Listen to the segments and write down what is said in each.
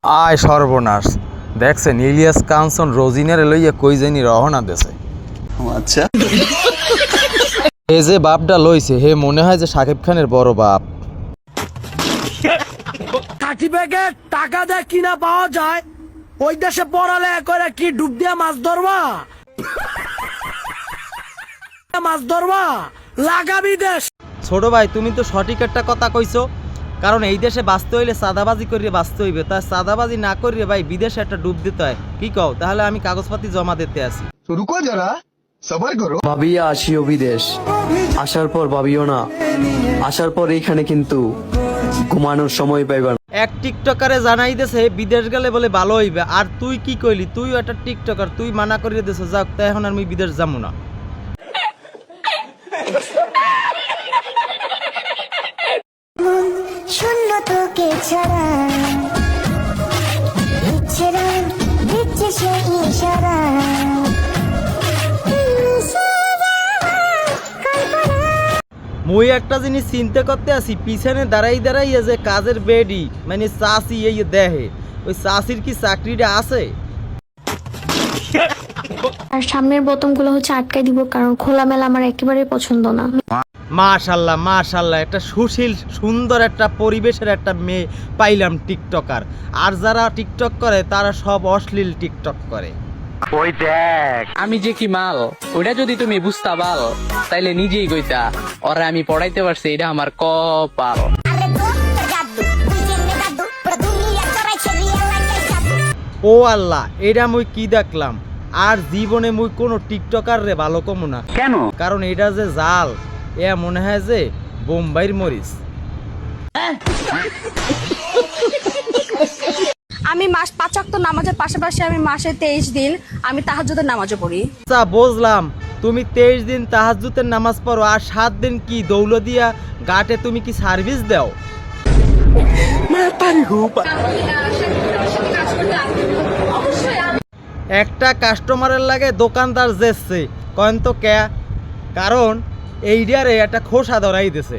আয় সর্বনাশ, দেখছেন ইলিয়াস কাঞ্চন রোজিনারে লইয়া কই জানি রহনা দেছে। আচ্ছা, এ যে বাপটা লইছে হে মনে হয় যে শাকিব খানের বড় বাপ। কাঠি ব্যাগে টাকা দিয়ে কিনা পাওয়া যায়, ওই দেশে পড়ালেখা করে কি ডুব দিয়া মাছ ধরবা লাগাবি দেশ। ছোট ভাই তুমি তো সঠিক একটা কথা কইছো, কারণ এই দেশে বাঁচতে হইলে চাঁদাবাজি করিয়ে বাঁচতে হইবে, তাই চাঁদাবাজি না করিয়ে ভাই বিদেশে একটা ডুব দিতে হয়। কি কও? তাহলে আমি কাগজপাতি জমা দিতে আসি। রুকো যারা, সবার করো। ভাবিয়া আসিও বিদেশ, আসার পর ভাবিও না, আসার পর এইখানে কিন্তু ঘুমানোর সময় পাইবা না। এক টিকটকারে জানাই দেছে বিদেশ গেলে বলে ভালো হইবে, আর তুই কি কইলি? তুই একটা টিকটকার, তুই মানা করিয়ে দেছো। যাক, তাই এখন আমি বিদেশ যাবো না। শূন্য তোকে ছাড়া ইচ্ছেরা দিচ্ছে সে ইশারা। মুই একটা জিনিস চিন্তা করতে আসি, পিছনে দাঁড়াই দাঁড়াইয়া যে কাজের বেডি মানে চাষি এই দেহে, ওই চাষির কি চাকরিটা আছে? আর সামনের বোতামগুলো হচ্ছে আটকাই দিব, কারণ খোলামেলা আমার একেবারেই পছন্দ না। মাশাল্লাহ মাশাল্লাহ, একটা সুশীল সুন্দর একটা পরিবেশের একটা মেয়ে পাইলাম টিকটকার। আর যারা টিকটক করে তারা সব অশ্লীল টিকটক করে। আমি যে কি মাল ওইটা যদি তুমি বুঝতা পাল তাইলে নিজেই কইতা ওরা আমি পড়াইতে পারছি, এটা আমার কপাল। ও আল্লাহ, এটা মুই কি দেখলাম? আর জীবনে মুই কোনো টিকটকার রে ভালো কমু না। কেন? কারণ এটা যে জাল, এ মনে হয় যে বোম্বাইয়ের মরিচ। আমি মাস 5 ওয়াক্ত নামাজের পাশাপাশি আমি মাসে 23 দিন আমি তাহাজ্জুদের নামাজও পড়ি। আচ্ছা বুঝলাম, তুমি 23 দিন তাহাজ্জুদের নামাজ পড়ো, আর 7 দিন কি দৌলদিয়া ঘাটে তুমি কি সার্ভিস দাও? একটা কাস্টমারের লাগে দোকানদার যেচ্ছে কয়েন তো কে, কারণ এইটারে একটা খোসা ধরাই দিছে।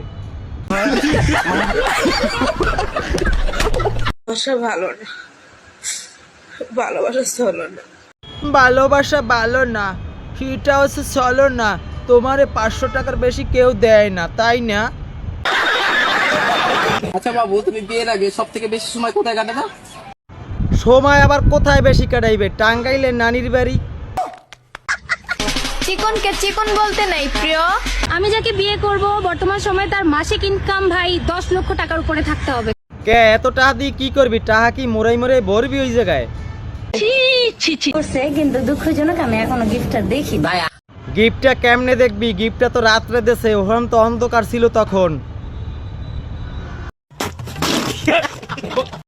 ভালোবাসা ভালো না, সেটা হচ্ছে চলো না। তোমারে 500 টাকার বেশি কেউ দেয় না, তাই না? আচ্ছা বাবু, তুমি বিয়ের আগে সব থেকে বেশি সময় কোথায় কাটাতা? সময় আবার কোথায় বেশি কাটাইবে? টাঙ্গাইলে নানির বাড়ি। চিকনকে চিকন বলতে নাই প্রিয়। আমি যাকে বিয়ে করব বর্তমান সময়ে তার মাসিক ইনকাম ভাই 10 লক্ষ টাকার উপরে থাকতে হবে। কে এত টাকা দিয়ে কি করবি? টাকা কি মোরাই মোরাই ভরবি ওই জায়গায়? কিন্তু দুঃখজনক আমি এখনো গিফটটা দেখি ভাই। গিফটটা কেমনে দেখবি? গিফটটা তো রাত্রে দেছে, ওখান তো অন্ধকার ছিল তখন।